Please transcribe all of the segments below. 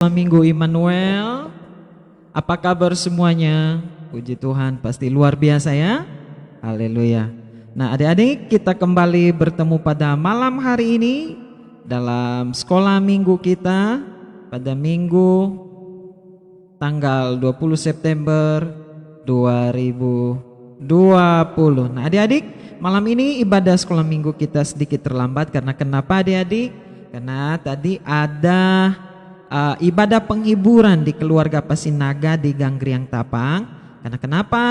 Minggu Immanuel, apa kabar semuanya? Puji Tuhan, pasti luar biasa ya. Haleluya. Nah, adik-adik, kita kembali bertemu pada malam hari ini dalam sekolah minggu kita pada minggu tanggal 20 September 2020. Nah, adik-adik, malam ini ibadah sekolah minggu kita sedikit terlambat karena kenapa adik-adik? Karena tadi ada ibadah penghiburan di keluarga Pasinaga di Ganggriang Tapang. Karena kenapa?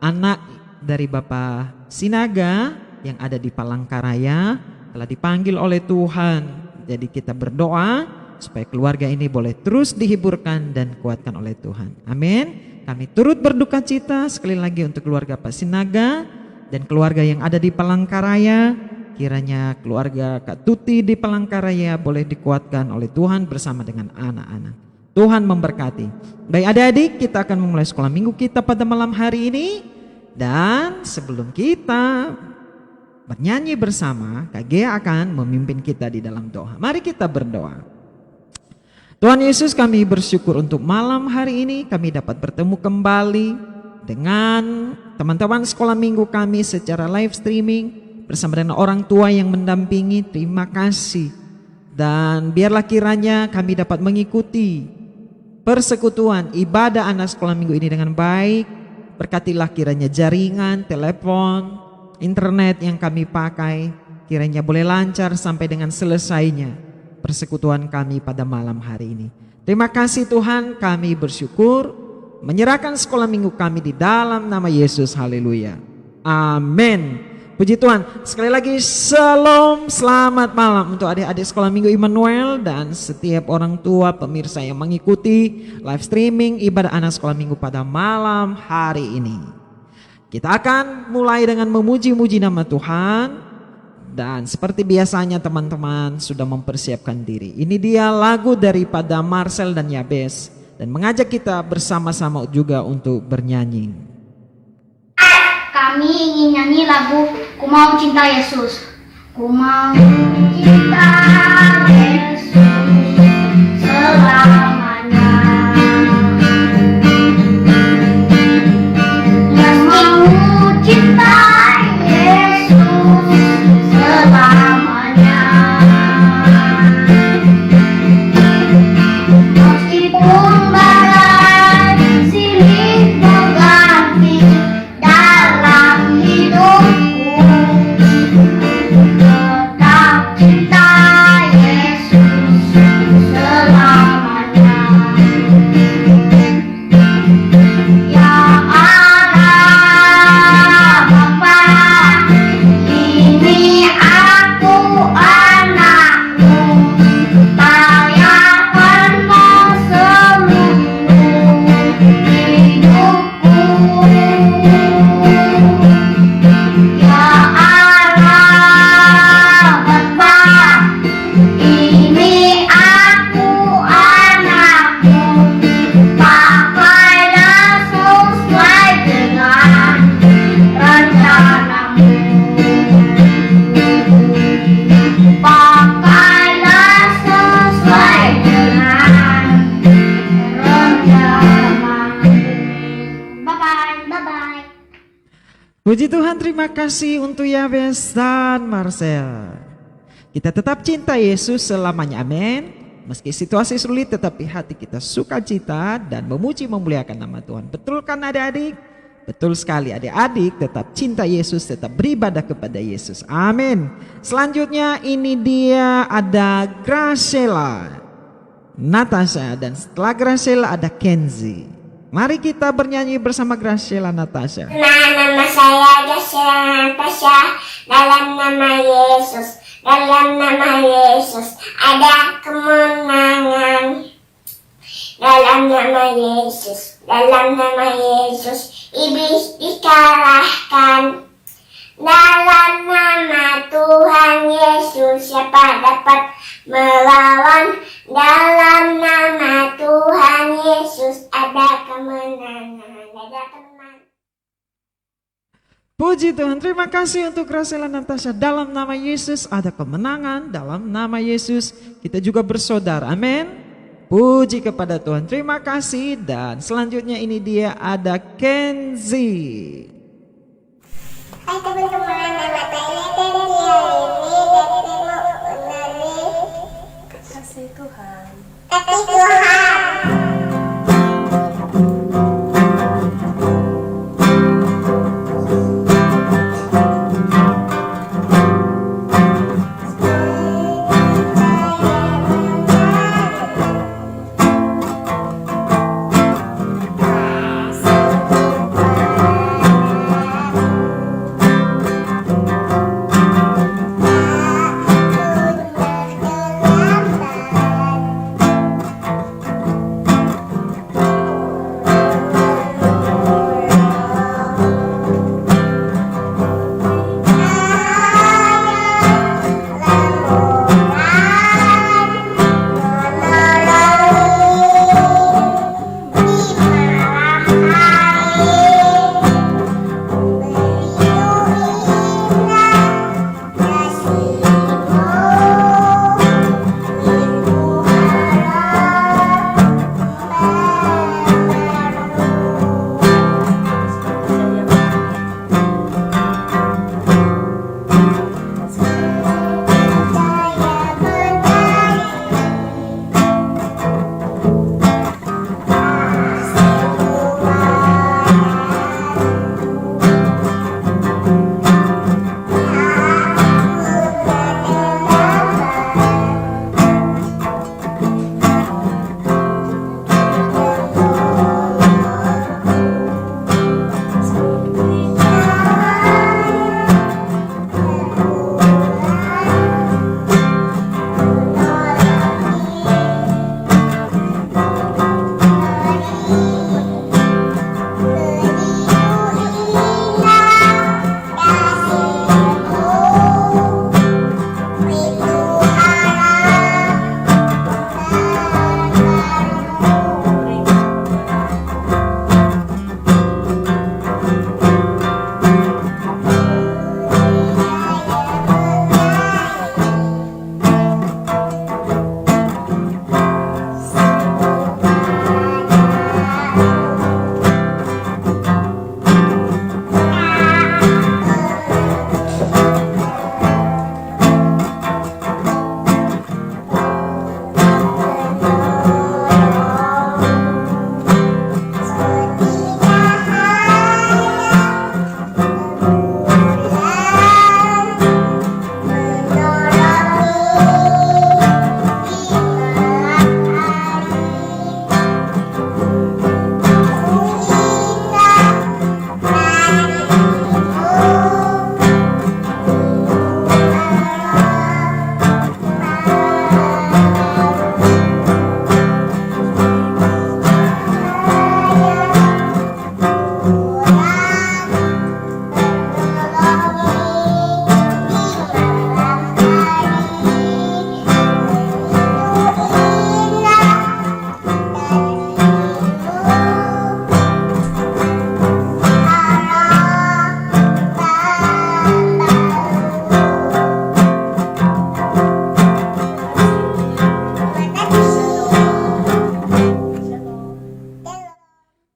Anak dari Bapak Sinaga yang ada di Palangkaraya telah dipanggil oleh Tuhan. Jadi kita berdoa supaya keluarga ini boleh terus dihiburkan dan kuatkan oleh Tuhan. Amin. Kami turut berduka cita sekali lagi untuk keluarga Pasinaga dan keluarga yang ada di Palangkaraya. Kiranya keluarga Kak Tuti di Palangkaraya boleh dikuatkan oleh Tuhan bersama dengan anak-anak. Tuhan memberkati. Baik adik-adik, kita akan memulai sekolah minggu kita pada malam hari ini. Dan sebelum kita bernyanyi bersama, Kak Gea akan memimpin kita di dalam doa. Mari kita berdoa. Tuhan Yesus, kami bersyukur untuk malam hari ini kami dapat bertemu kembali dengan teman-teman sekolah minggu kami secara live streaming. Bersama dengan orang tua yang mendampingi, terima kasih. Dan biarlah kiranya kami dapat mengikuti persekutuan ibadah anak sekolah minggu ini dengan baik. Berkatilah kiranya jaringan, telepon, internet yang kami pakai, kiranya boleh lancar sampai dengan selesainya persekutuan kami pada malam hari ini. Terima kasih Tuhan, kami bersyukur menyerahkan sekolah minggu kami di dalam nama Yesus. Haleluya. Amin. Puji Tuhan, sekali lagi shalom, selamat malam untuk adik-adik sekolah minggu Immanuel dan setiap orang tua pemirsa yang mengikuti live streaming ibadah anak sekolah minggu pada malam hari ini. Kita akan mulai dengan memuji-muji nama Tuhan dan seperti biasanya teman-teman sudah mempersiapkan diri. Ini dia lagu daripada Marcel dan Yabes dan mengajak kita bersama-sama juga untuk bernyanyi. Kami ingin nyanyi lagu Ku Mau Cinta Yesus. Ku mau cinta Yesus selamanya. Yes, mau cinta Yesus selamanya. Meskipun badai silih berganti dalam hidupku, tetap cinta Yesus selamanya. Ya Allah Bapa, ini aku anakmu, layanganmu seluruh hidupku. Ya Allah Bapa, ini aku anakmu, pakailah sesuai dengan rencanamu. Pakailah sesuai dengan rencanamu. Bye-bye. Bye-bye. Puji Tuhan, terima kasih untuk Yabes dan Marcel. Kita tetap cinta Yesus selamanya, amin. Meski situasi sulit, tetapi hati kita sukacita dan memuji memuliakan nama Tuhan. Betul kan adik-adik? Betul sekali adik-adik, tetap cinta Yesus, tetap beribadah kepada Yesus, amin. Selanjutnya ini dia ada Graciela, Natasha, dan setelah Graciela ada Kenzi. Mari kita bernyanyi bersama Graciela, Natasha. Nama saya Graciela Natasha. Dalam nama Yesus, dalam nama Yesus ada kemenangan. Dalam nama Yesus, dalam nama Yesus iblis dikalahkan. Dalam nama Tuhan Yesus siapa dapat melawan? Dalam nama Tuhan Yesus ada kemenangan. Ada kemenangan. Puji Tuhan, terima kasih untuk Graciela Natasha. Dalam nama Yesus ada kemenangan, dalam nama Yesus kita juga bersaudara, amin. Puji kepada Tuhan. Terima kasih. Dan selanjutnya ini dia ada Kenzi. Hai teman-teman, nama saya Kenzi. Hari ini dari menari Kasih Tuhan. Kasih Tuhan.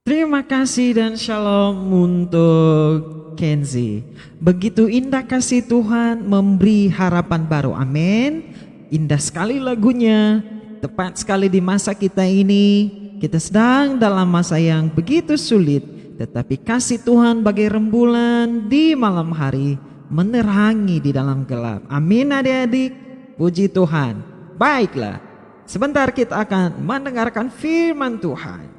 Terima kasih dan shalom untuk Kenzi. Begitu indah kasih Tuhan memberi harapan baru. Amin. Indah sekali lagunya. Tepat sekali di masa kita ini. Kita sedang dalam masa yang begitu sulit. Tetapi kasih Tuhan bagai rembulan di malam hari menerangi di dalam gelap. Amin adik-adik. Puji Tuhan. Baiklah. Sebentar kita akan mendengarkan firman Tuhan.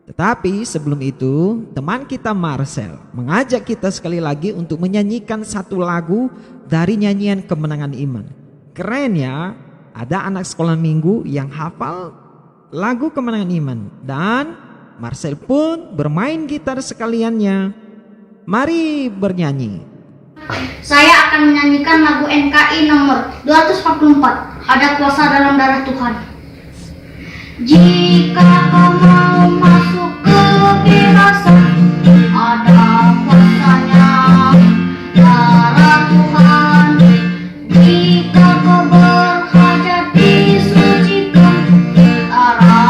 Tetapi sebelum itu, teman kita Marcel mengajak kita sekali lagi untuk menyanyikan satu lagu dari nyanyian Kemenangan Iman. Keren ya, ada anak sekolah minggu yang hafal lagu Kemenangan Iman. Dan Marcel pun bermain gitar sekaliannya. Mari bernyanyi. Saya akan menyanyikan lagu NKI nomor 244. Ada kuasa dalam darah Tuhan. Jika kau mau masuk ke birasan, ada kuasanya darah Tuhan. Jika kau berhajat disucikan, darah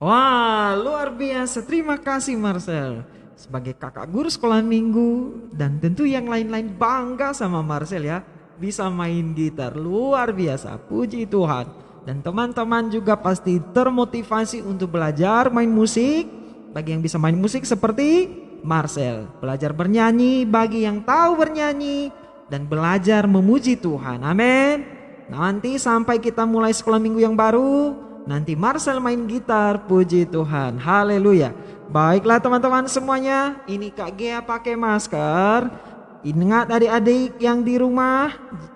Wah, luar biasa. Terima kasih Marcel. Sebagai kakak guru sekolah minggu dan tentu yang lain-lain bangga sama Marcel ya. Bisa main gitar, luar biasa. Puji Tuhan. Dan teman-teman juga pasti termotivasi untuk belajar main musik. Bagi yang bisa main musik seperti Marcel. Belajar bernyanyi bagi yang tahu bernyanyi. Dan belajar memuji Tuhan. Amin. Nanti sampai kita mulai sekolah minggu yang baru, nanti Marcel main gitar. Puji Tuhan. Haleluya. Baiklah teman-teman semuanya, ini Kak Gea pakai masker. Ingat adik-adik yang di rumah,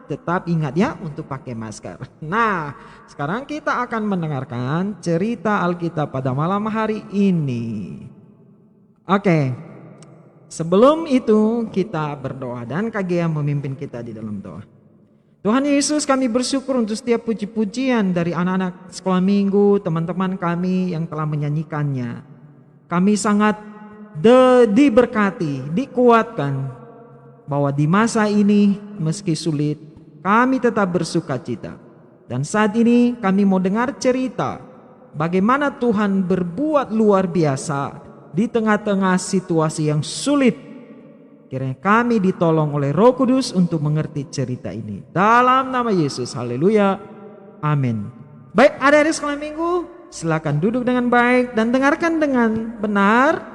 tetap ingat ya untuk pakai masker. Nah, sekarang kita akan mendengarkan cerita Alkitab pada malam hari ini. Oke, sebelum itu kita berdoa dan Kak Gea memimpin kita di dalam doa. Tuhan Yesus, kami bersyukur untuk setiap puji-pujian dari anak-anak sekolah minggu, teman-teman kami yang telah menyanyikannya. Kami sangat diberkati, dikuatkan bahwa di masa ini meski sulit, kami tetap bersuka cita. Dan saat ini kami mau dengar cerita bagaimana Tuhan berbuat luar biasa di tengah-tengah situasi yang sulit. Kiranya kami ditolong oleh Roh Kudus untuk mengerti cerita ini. Dalam nama Yesus, haleluya, amin. Baik, adik-adik sekolah minggu, silakan duduk dengan baik dan dengarkan dengan benar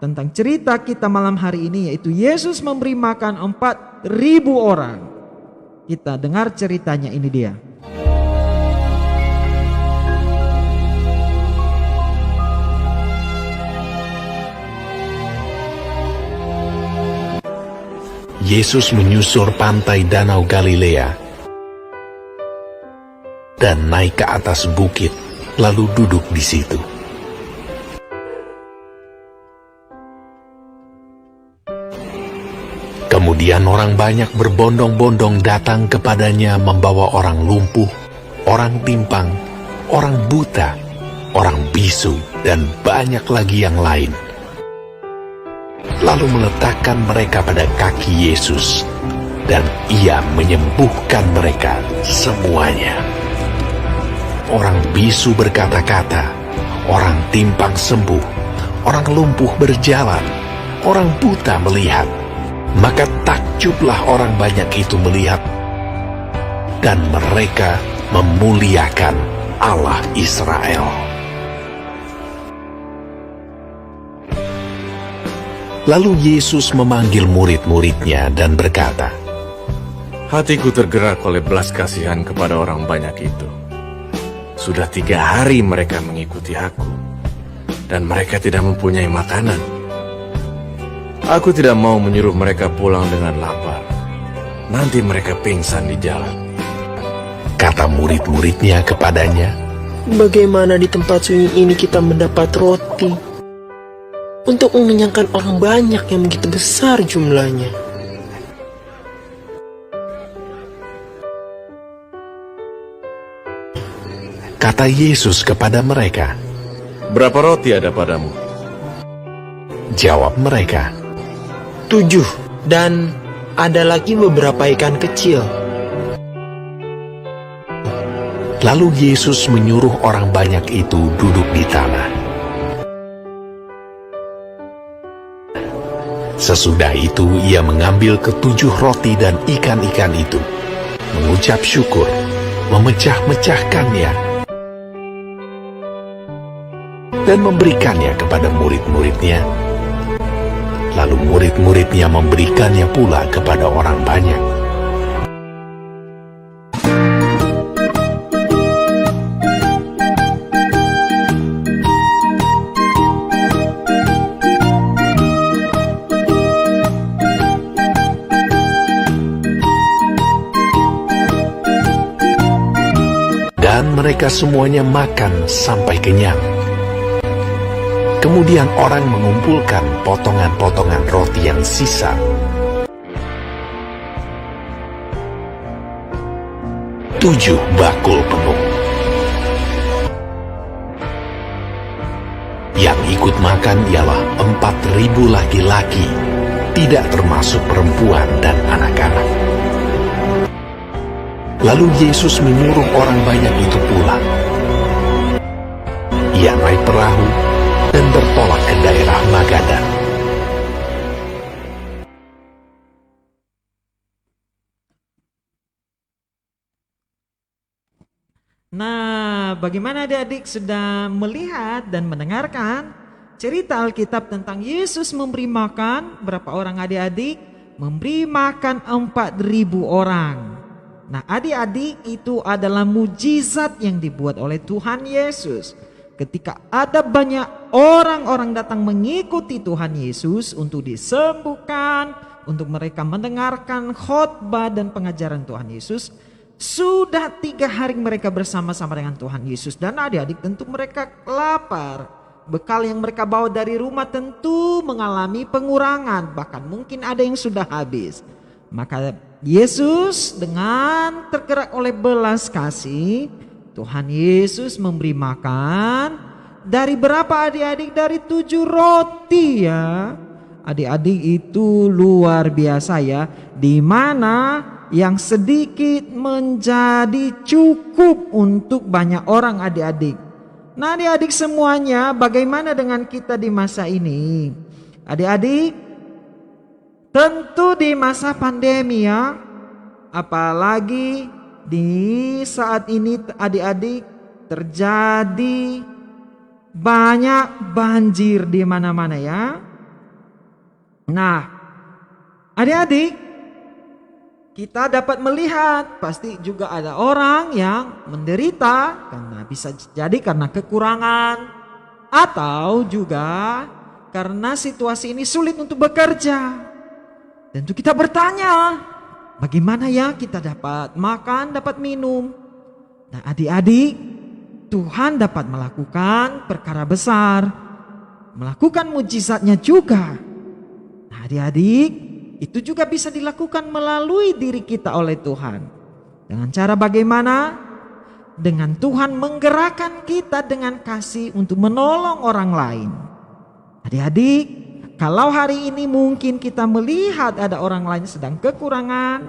tentang cerita kita malam hari ini, yaitu Yesus memberi makan 4.000 orang. Kita dengar ceritanya, ini dia. Yesus menyusur pantai Danau Galilea dan naik ke atas bukit, lalu duduk di situ. Kemudian orang banyak berbondong-bondong datang kepadanya membawa orang lumpuh, orang timpang, orang buta, orang bisu, dan banyak lagi yang lain. Lalu meletakkan mereka pada kaki Yesus, dan Ia menyembuhkan mereka semuanya. Orang bisu berkata-kata, orang timpang sembuh, orang lumpuh berjalan, orang buta melihat. Maka takjublah orang banyak itu melihat, dan mereka memuliakan Allah Israel. Lalu Yesus memanggil murid-muridnya dan berkata, "Hatiku tergerak oleh belas kasihan kepada orang banyak itu. Sudah 3 hari mereka mengikuti aku, dan mereka tidak mempunyai makanan. Aku tidak mau menyuruh mereka pulang dengan lapar. Nanti mereka pingsan di jalan." Kata murid-muridnya kepadanya, "Bagaimana di tempat sunyi ini kita mendapat roti untuk mengenyangkan orang banyak yang begitu besar jumlahnya?" Kata Yesus kepada mereka, "Berapa roti ada padamu?" jawab mereka, 7, dan ada lagi beberapa ikan kecil. Lalu Yesus menyuruh orang banyak itu duduk di tanah. Sesudah itu Ia mengambil ke-7 roti dan ikan-ikan itu, mengucap syukur, memecah-mecahkannya, dan memberikannya kepada murid-muridnya. Lalu murid-muridnya memberikannya pula kepada orang banyak. Dan mereka semuanya makan sampai kenyang. Kemudian orang mengumpulkan potongan-potongan roti yang sisa. Tujuh bakul penuh. Yang ikut makan ialah 4.000 laki-laki, tidak termasuk perempuan dan anak-anak. Lalu Yesus menyuruh orang banyak itu pulang. ia naik perahu dan bertolak ke daerah Magadan. Nah, bagaimana adik-adik sudah melihat dan mendengarkan cerita Alkitab tentang Yesus memberi makan berapa orang adik-adik? Memberi makan 4.000 orang. Nah, adik-adik, itu adalah mujizat yang dibuat oleh Tuhan Yesus. Ketika ada banyak orang-orang datang mengikuti Tuhan Yesus untuk disembuhkan, untuk mereka mendengarkan khotbah dan pengajaran Tuhan Yesus, sudah 3 hari mereka bersama-sama dengan Tuhan Yesus. Dan adik-adik, tentu mereka lapar. Bekal yang mereka bawa dari rumah tentu mengalami pengurangan. Bahkan mungkin ada yang sudah habis. Maka Yesus dengan tergerak oleh belas kasih, Tuhan Yesus memberi makan dari berapa adik-adik? Dari 7 roti ya. Adik-adik, itu luar biasa ya. Di mana yang sedikit menjadi cukup untuk banyak orang adik-adik. Nah adik-adik semuanya, bagaimana dengan kita di masa ini? Adik-adik, tentu di masa pandemi ya, apalagi di saat ini adik-adik terjadi banyak banjir di mana-mana ya. Nah, adik-adik, kita dapat melihat pasti juga ada orang yang menderita karena bisa jadi karena kekurangan atau juga karena situasi ini sulit untuk bekerja. Tentu kita bertanya, bagaimana ya kita dapat makan, dapat minum? Nah adik-adik, Tuhan dapat melakukan perkara besar, melakukan mujizatnya juga. Nah adik-adik, itu juga bisa dilakukan melalui diri kita oleh Tuhan. Dengan cara bagaimana? Dengan Tuhan menggerakkan kita dengan kasih untuk menolong orang lain. Adik-adik, kalau hari ini mungkin kita melihat ada orang lain sedang kekurangan,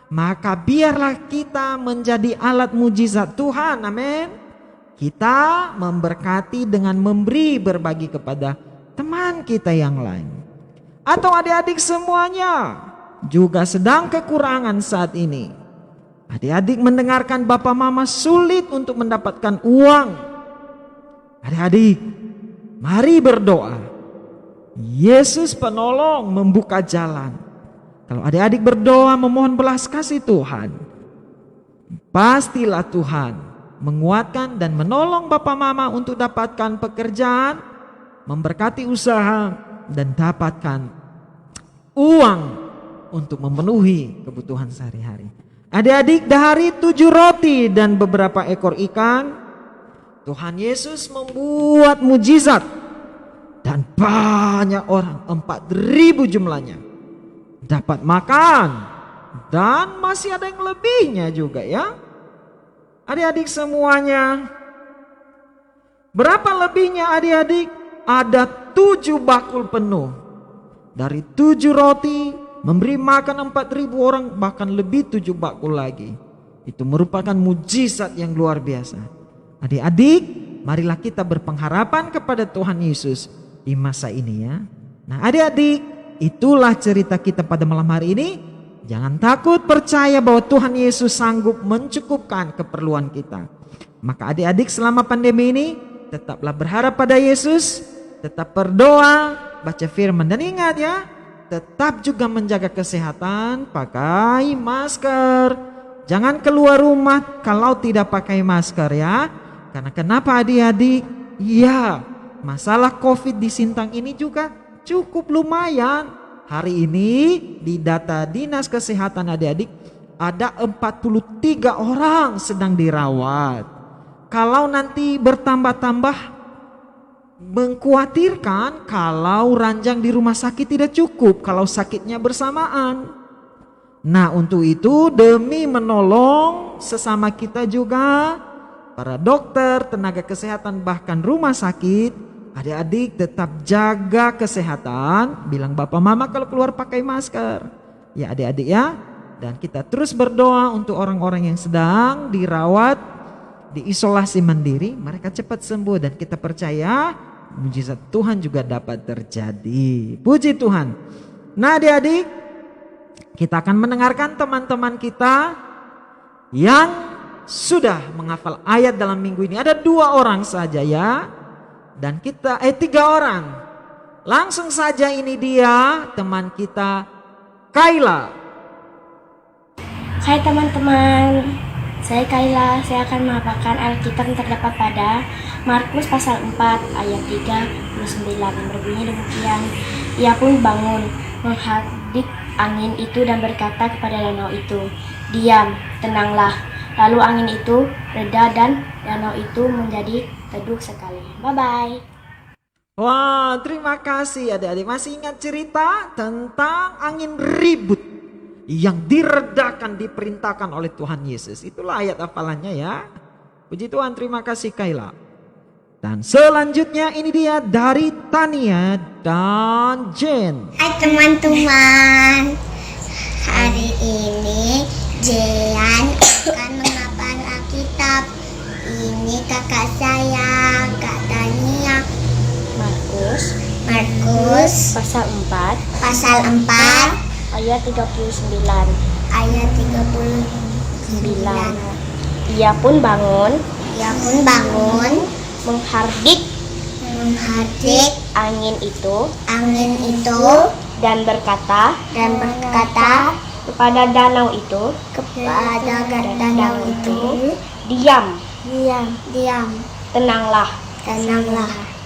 maka biarlah kita menjadi alat mujizat Tuhan. Amin. Kita memberkati dengan memberi, berbagi kepada teman kita yang lain. Atau adik-adik semuanya juga sedang kekurangan saat ini. Adik-adik mendengarkan Bapak Mama sulit untuk mendapatkan uang. Adik-adik, mari berdoa. Yesus penolong membuka jalan. Kalau adik-adik berdoa memohon belas kasih Tuhan, pastilah Tuhan menguatkan dan menolong Bapak Mama untuk dapatkan pekerjaan, memberkati usaha, dan dapatkan uang untuk memenuhi kebutuhan sehari-hari. Adik-adik, dari 7 roti dan beberapa ekor ikan, Tuhan Yesus membuat mujizat. Dan banyak orang, 4.000 jumlahnya, dapat makan. Dan masih ada yang lebihnya juga ya. Adik-adik semuanya, berapa lebihnya adik-adik? Ada 7 bakul penuh. Dari 7 roti memberi makan 4.000 orang, bahkan lebih 7 bakul lagi. Itu merupakan mujizat yang luar biasa. Adik-adik, marilah kita berpengharapan kepada Tuhan Yesus di masa ini ya. Nah adik-adik, itulah cerita kita pada malam hari ini. Jangan takut, percaya bahwa Tuhan Yesus sanggup mencukupkan keperluan kita. Maka adik-adik selama pandemi ini, tetaplah berharap pada Yesus, tetap berdoa, baca firman, dan ingat ya, tetap juga menjaga kesehatan, pakai masker. Jangan keluar rumah kalau tidak pakai masker ya. Karena kenapa adik-adik? Ya, masalah COVID di Sintang ini juga cukup lumayan. Hari ini di data Dinas Kesehatan adik-adik ada 43 orang sedang dirawat. Kalau nanti bertambah-tambah, mengkhawatirkan kalau ranjang di rumah sakit tidak cukup kalau sakitnya bersamaan. Nah untuk itu, demi menolong sesama kita juga, para dokter, tenaga kesehatan, bahkan rumah sakit, adik-adik tetap jaga kesehatan. Bilang Bapak Mama kalau keluar pakai masker ya adik-adik ya. Dan kita terus berdoa untuk orang-orang yang sedang dirawat diisolasi mandiri, mereka cepat sembuh dan kita percaya mujizat Tuhan juga dapat terjadi. Puji Tuhan. Nah adik-adik, kita akan mendengarkan teman-teman kita yang sudah menghafal ayat dalam minggu ini. Ada 2 orang saja ya. Dan kita 3 orang. Langsung saja ini dia teman kita Kayla. Hai teman-teman, saya Kayla. Saya akan menghafalkan Alkitab yang terdapat pada Markus pasal 4 ayat 39 yang berbunyi demikian. Ia pun bangun, menghadik angin itu dan berkata kepada danau itu, "Diam, tenanglah." Lalu angin itu reda dan danau itu menjadi teduh sekali. Bye-bye. Wah, terima kasih adik-adik. Masih ingat cerita tentang angin ribut yang diredakan, diperintahkan oleh Tuhan Yesus. Itulah ayat hafalannya ya. Puji Tuhan, terima kasih Kayla. Dan selanjutnya ini dia dari Tania dan Jen. Hai teman-teman, hari ini Jean akan menghafal Alkitab. Ini kakak saya, Kak Tania. Markus Pasal 4 ayat 39. ayat 39. Ia pun bangun, menghardik angin itu dan berkata kepada danau itu, "Diam, tenanglah."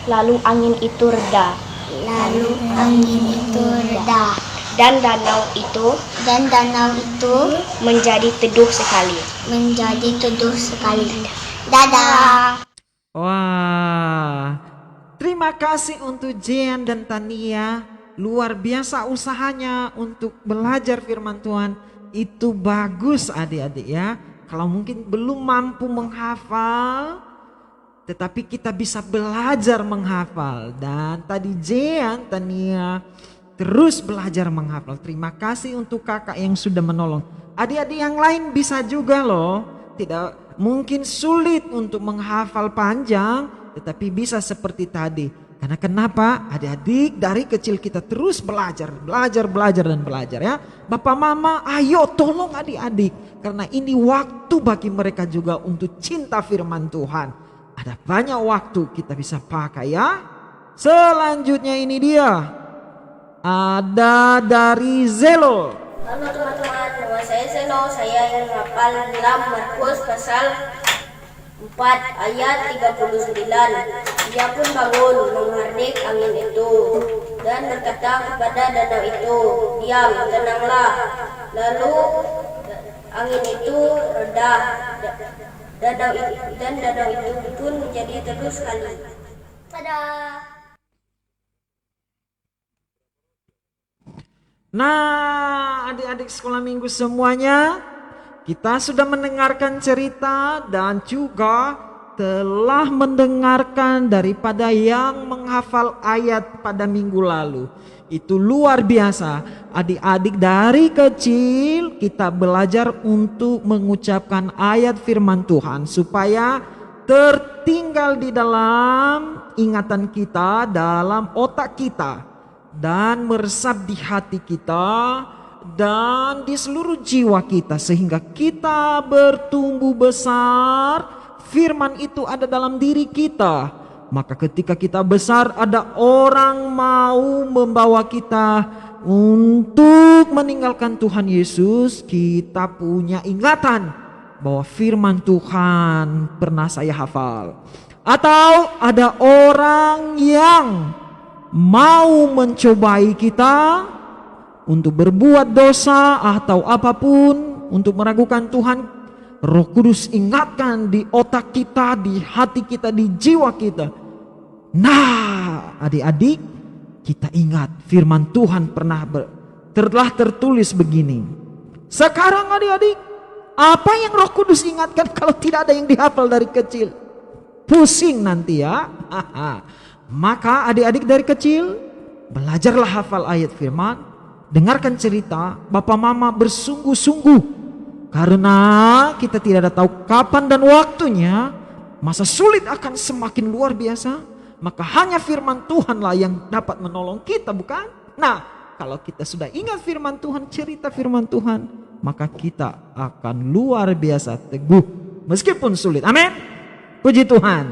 Lalu angin itu reda dan danau itu menjadi teduh sekali. Dadah. Wah, terima kasih untuk Jean dan Tania. Luar biasa usahanya untuk belajar firman Tuhan. Itu bagus adik-adik ya. Kalau mungkin belum mampu menghafal, tetapi kita bisa belajar menghafal. Dan tadi Jean, Tania terus belajar menghafal. Terima kasih untuk kakak yang sudah menolong. Adik-adik yang lain bisa juga loh. Tidak mungkin sulit untuk menghafal panjang, tetapi bisa seperti tadi. Karena kenapa? Adik-adik dari kecil kita terus belajar ya. Bapak mama ayo tolong adik-adik. Karena ini waktu bagi mereka juga untuk cinta firman Tuhan. Ada banyak waktu kita bisa pakai ya. Selanjutnya ini dia. Ada dari Zelo. Halo teman-teman, nama saya Zeno. Saya yang hafal dalam Markus pasal 4 ayat 39. Dia pun bangun, menghardik angin itu dan berkata kepada danau itu, "Diam, tenanglah." Lalu angin itu reda dan danau itu pun menjadi teduh sekali. Dadah. Nah, adik-adik sekolah minggu semuanya, kita sudah mendengarkan cerita dan juga telah mendengarkan daripada yang menghafal ayat pada minggu lalu. Itu luar biasa. Adik-adik dari kecil kita belajar untuk mengucapkan ayat firman Tuhan supaya tertinggal di dalam ingatan kita, dalam otak kita, dan meresap di hati kita dan di seluruh jiwa kita, sehingga kita bertumbuh besar. Firman itu ada dalam diri kita, maka ketika kita besar ada orang mau membawa kita untuk meninggalkan Tuhan Yesus, kita punya ingatan bahwa firman Tuhan pernah saya hafal. Atau ada orang yang mau mencobai kita untuk berbuat dosa atau apapun, untuk meragukan Tuhan, Roh Kudus ingatkan di otak kita, di hati kita, di jiwa kita. Nah, adik-adik, kita ingat firman Tuhan telah tertulis begini. Sekarang adik-adik, apa yang Roh Kudus ingatkan kalau tidak ada yang dihafal dari kecil? Pusing nanti ya. Maka adik-adik dari kecil belajarlah hafal ayat firman, dengarkan cerita, bapak mama bersungguh-sungguh Karena kita tidak ada tahu kapan dan waktunya, masa sulit akan semakin luar biasa, maka hanya firman Tuhanlah yang dapat menolong kita, bukan? Nah, kalau kita sudah ingat firman Tuhan, cerita firman Tuhan, maka kita akan luar biasa teguh meskipun sulit. Amin. Puji Tuhan.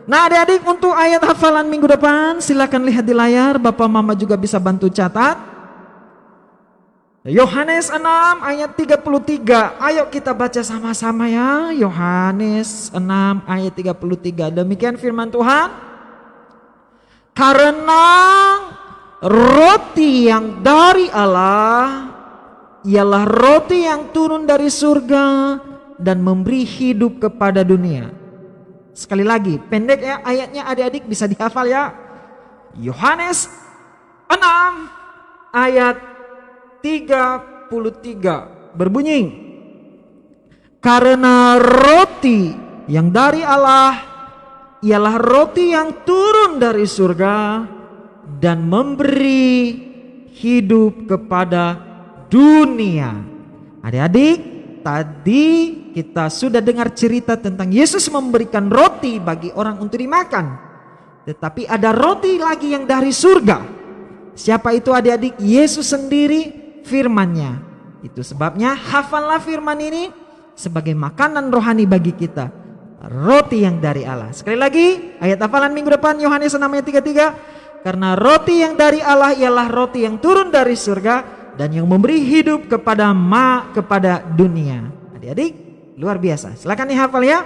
Nah, adik-adik, untuk ayat hafalan minggu depan silakan lihat di layar. Bapak Mama juga bisa bantu catat. Yohanes 6 ayat 33. Ayo kita baca sama-sama ya. Yohanes 6 ayat 33. Demikian firman Tuhan. Karena roti yang dari Allah ialah roti yang turun dari surga dan memberi hidup kepada dunia. Sekali lagi, pendek ya ayatnya, adik-adik bisa dihafal ya. Yohanes 6 ayat 33 berbunyi, karena roti yang dari Allah ialah roti yang turun dari surga dan memberi hidup kepada dunia. Adik-adik, tadi kita sudah dengar cerita tentang Yesus memberikan roti bagi orang untuk dimakan. Tetapi ada roti lagi yang dari surga. Siapa itu adik-adik? Yesus sendiri, firman-Nya. Itu sebabnya hafallah firman ini sebagai makanan rohani bagi kita. Roti yang dari Allah. Sekali lagi, ayat hafalan minggu depan Yohanes 6 ayat 33. Karena roti yang dari Allah ialah roti yang turun dari surga dan yang memberi hidup kepada dunia. Adik-adik, luar biasa. Silakan dihafal ya.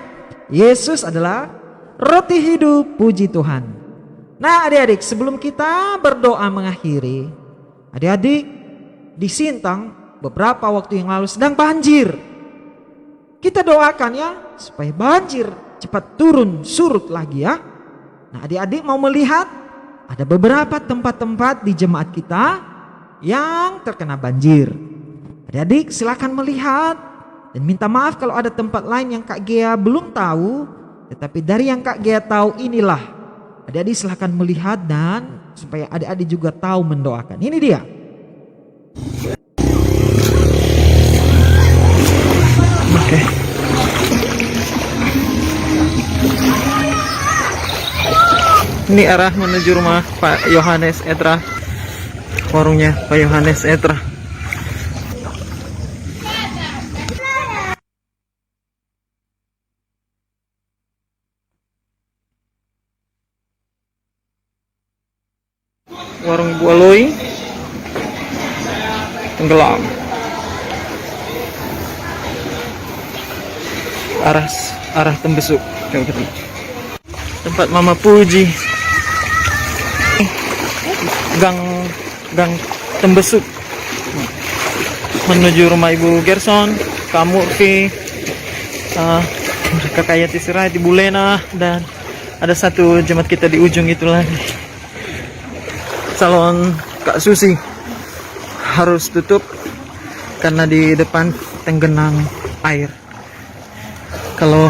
Yesus adalah roti hidup, puji Tuhan. Nah, adik-adik, sebelum kita berdoa mengakhiri, adik-adik, di Sintang beberapa waktu yang lalu sedang banjir. Kita doakan ya supaya banjir cepat turun surut lagi ya. Nah, adik-adik mau melihat ada beberapa tempat-tempat di jemaat kita yang terkena banjir. Adik-adik silakan melihat dan minta maaf kalau ada tempat lain yang Kak Gea belum tahu, tetapi dari yang Kak Gea tahu inilah. Adik-adik silakan melihat dan supaya adik-adik juga tahu mendoakan. Ini dia. Oke. Ini arah menuju rumah Pak Yohanes Etra. Warungnya Pak Yohanes Etra. Warung Ibu Aloy tenggelam. Arah Tembesuk. Tempat Mama Puji. Gang Tembesuk menuju rumah Ibu Gerson, Kak Murfi, Kakak Yati Sirait, Ibu Lena, dan ada satu jemaat kita di ujung itu lagi. Salon Kak Susi harus tutup karena di depan tenggenang air. Kalau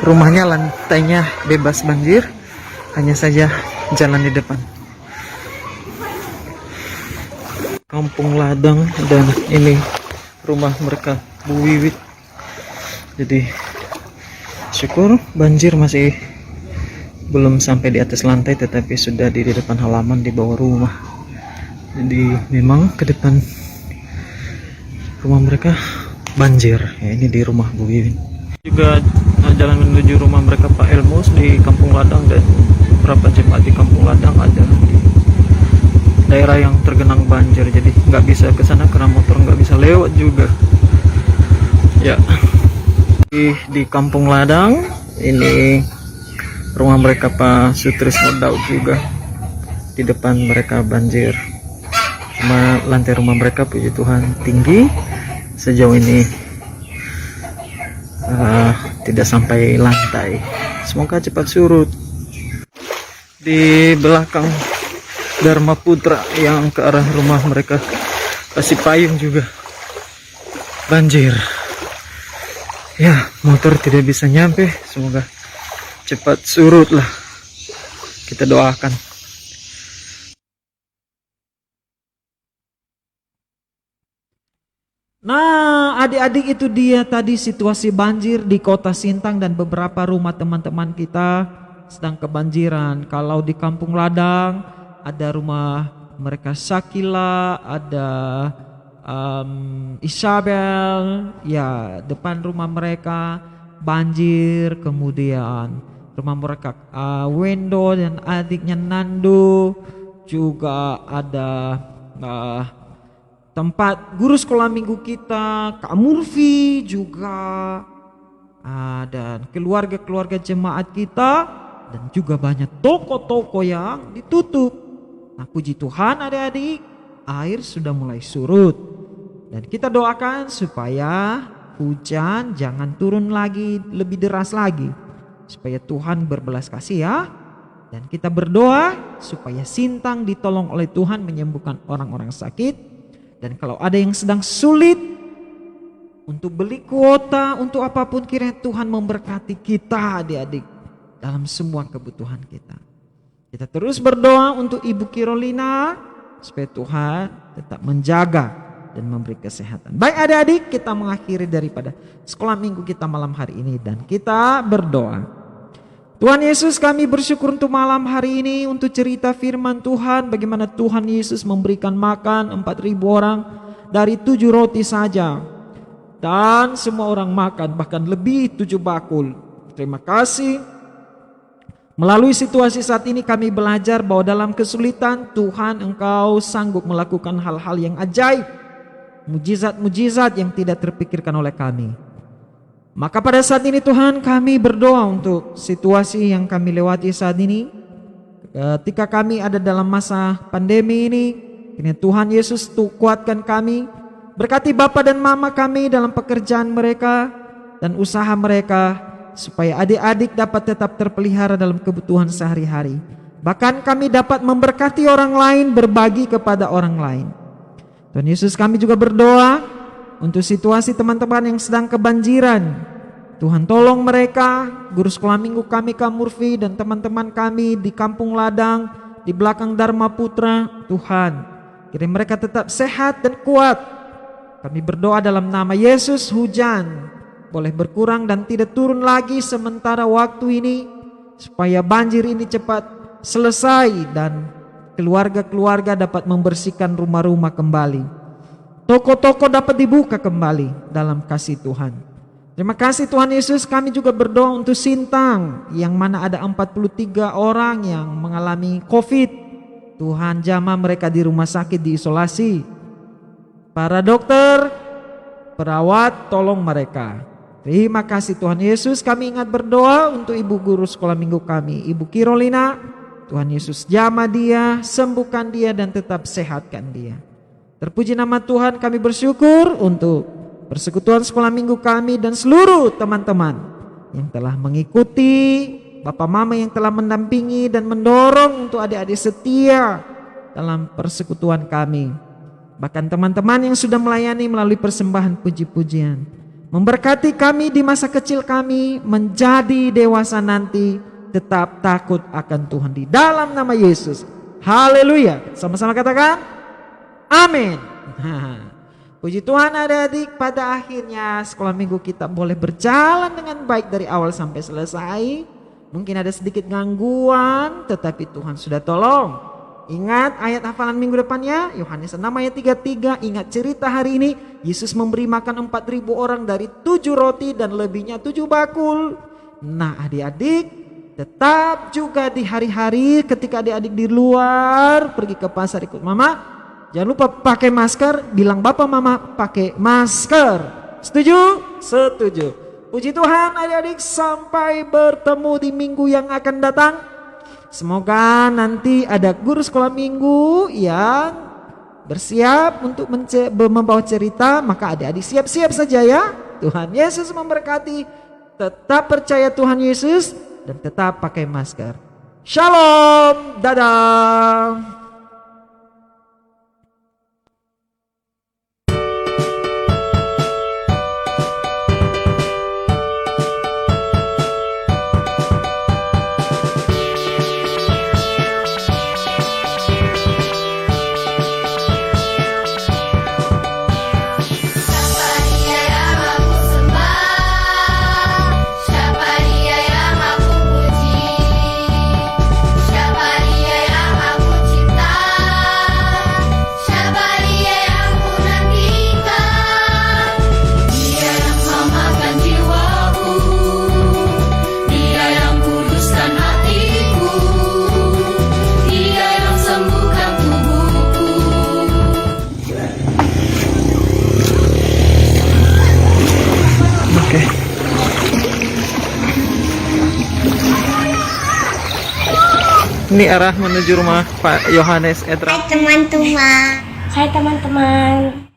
rumahnya lantainya bebas banjir, hanya saja jalan di depan. Kampung Ladang, dan ini rumah mereka Bu Wiwit. Jadi syukur banjir masih belum sampai di atas lantai, tetapi sudah di depan halaman di bawah rumah. Jadi memang ke depan rumah mereka banjir ya. Ini di rumah Bu Wiwin. Juga jalan menuju rumah mereka Pak Elmus di Kampung Ladang, dan beberapa jemaat di Kampung Ladang ada di daerah yang tergenang banjir. Jadi nggak bisa ke sana karena motor nggak bisa lewat juga ya. Di Kampung Ladang ini rumah mereka Pak Sutrisno Daud juga. Di depan mereka banjir. Cuma lantai rumah mereka puji Tuhan tinggi. Sejauh ini tidak sampai lantai. Semoga cepat surut. Di belakang Dharma Putra yang ke arah rumah mereka Kasih Payung juga banjir. Ya, motor tidak bisa nyampe. Semoga cepat surut lah. Kita doakan. Nah, adik-adik, itu dia tadi situasi banjir di kota Sintang dan beberapa rumah teman-teman kita sedang kebanjiran. Kalau di Kampung Ladang ada rumah mereka Syakila, ada Isabel, ya depan rumah mereka banjir. Kemudian rumah mereka Wendo dan adiknya Nando, juga ada tempat guru sekolah minggu kita, Kak Murfi juga, dan keluarga-keluarga jemaat kita, dan juga banyak toko-toko yang ditutup. Nah, puji Tuhan adik-adik, air sudah mulai surut. Dan kita doakan supaya hujan jangan turun lagi lebih deras lagi, supaya Tuhan berbelas kasih ya. Dan kita berdoa supaya Sintang ditolong oleh Tuhan menyembuhkan orang-orang sakit. Dan kalau ada yang sedang sulit untuk beli kuota, untuk apapun, kiranya Tuhan memberkati kita adik-adik dalam semua kebutuhan kita. Kita terus berdoa untuk Ibu Kirolina supaya Tuhan tetap menjaga dan memberi kesehatan. Baik adik-adik, kita mengakhiri daripada sekolah minggu kita malam hari ini dan kita berdoa. Tuhan Yesus, kami bersyukur untuk malam hari ini, untuk cerita firman Tuhan, bagaimana Tuhan Yesus memberikan makan 4.000 orang dari 7 roti saja. Dan semua orang makan, bahkan lebih 7 bakul. Terima kasih. Melalui situasi saat ini kami belajar bahwa dalam kesulitan Tuhan Engkau sanggup melakukan hal-hal yang ajaib, mujizat-mujizat yang tidak terpikirkan oleh kami. Maka pada saat ini Tuhan, kami berdoa untuk situasi yang kami lewati saat ini. Ketika kami ada dalam masa pandemi ini, kiranya Tuhan Yesus kuatkan kami. Berkati Bapa dan Mama kami dalam pekerjaan mereka dan usaha mereka, supaya adik-adik dapat tetap terpelihara dalam kebutuhan sehari-hari. Bahkan kami dapat memberkati orang lain, berbagi kepada orang lain. Tuhan Yesus, kami juga berdoa untuk situasi teman-teman yang sedang kebanjiran. Tuhan tolong mereka, guru sekolah minggu kami Kak Murfi dan teman-teman kami di Kampung Ladang, di belakang Dharma Putra. Tuhan, kiranya mereka tetap sehat dan kuat. Kami berdoa dalam nama Yesus, hujan boleh berkurang dan tidak turun lagi sementara waktu ini, supaya banjir ini cepat selesai dan keluarga-keluarga dapat membersihkan rumah-rumah kembali. Toko-toko dapat dibuka kembali dalam kasih Tuhan. Terima kasih Tuhan Yesus. Kami juga berdoa untuk Sintang, yang mana ada 43 orang yang mengalami COVID. Tuhan, jamah mereka di rumah sakit, diisolasi. Para dokter, perawat, tolong mereka. Terima kasih Tuhan Yesus. Kami ingat berdoa untuk ibu guru sekolah minggu kami, Ibu Kirolina. Tuhan Yesus, jamah dia, sembuhkan dia dan tetap sehatkan dia. Terpuji nama Tuhan. Kami bersyukur untuk persekutuan sekolah minggu kami dan seluruh teman-teman yang telah mengikuti, Bapak Mama yang telah mendampingi dan mendorong untuk adik-adik setia dalam persekutuan kami. Bahkan teman-teman yang sudah melayani melalui persembahan puji-pujian. Memberkati kami di masa kecil kami menjadi dewasa nanti, tetap takut akan Tuhan di dalam nama Yesus. Haleluya. Sama-sama katakan amin. Puji Tuhan adik-adik, pada akhirnya sekolah minggu kita boleh berjalan dengan baik dari awal sampai selesai. Mungkin ada sedikit gangguan, tetapi Tuhan sudah tolong. Ingat ayat hafalan minggu depannya, Yohanes 6 ayat 33. Ingat cerita hari ini, Yesus memberi makan 4.000 orang dari 7 roti dan lebihnya 7 bakul. Nah adik-adik, tetap juga di hari-hari ketika adik-adik di luar, pergi ke pasar ikut mama, jangan lupa pakai masker. Bilang Bapak Mama pakai masker. Setuju? Setuju. Puji Tuhan adik-adik, sampai bertemu di minggu yang akan datang. Semoga nanti ada guru sekolah minggu yang bersiap untuk membawa cerita. Maka adik-adik siap-siap saja ya. Tuhan Yesus memberkati. Tetap percaya Tuhan Yesus dan tetap pakai masker. Shalom. Dadah. Sampai dia Ini arah menuju rumah Pak Yohanes Edra. Hai teman-teman. Hai teman-teman.